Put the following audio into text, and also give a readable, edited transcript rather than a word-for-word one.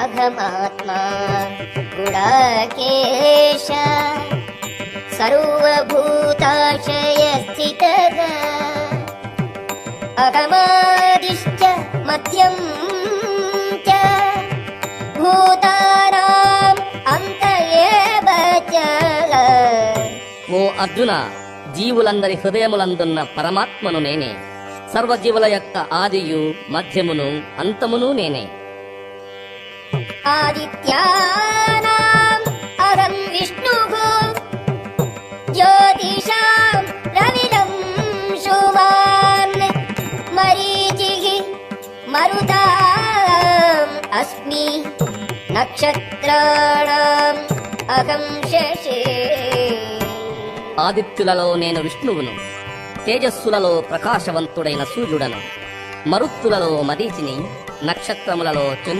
అఘమాత్మా గుడాకేశ సర్వభూతాశయ స్థితః అగమాదిశ్చ మధ్యం చ భూతానాం అంత ఏవ చ. ఓ అర్జున, జీవులందరి హృదయములందున్న పరమాత్మను నేనే. సర్వజీవుల యొక్క ఆదియు మధ్యమును అంతమును నేనే. ఆదిత్యానాం అహం విష్ణుః జ్యోతిషాం రవిరంశుమాన్ మరీచిః మరుతాం అస్మి నక్షత్రాణాం అహం శశి. ఆదిత్యులలో నేను విష్ణువును, తేజస్సులలో ప్రకాశవంతుడైన సూర్యుడను, మరుత్తులలో మరీచిని, నక్షత్రములలో చంద్రుడను.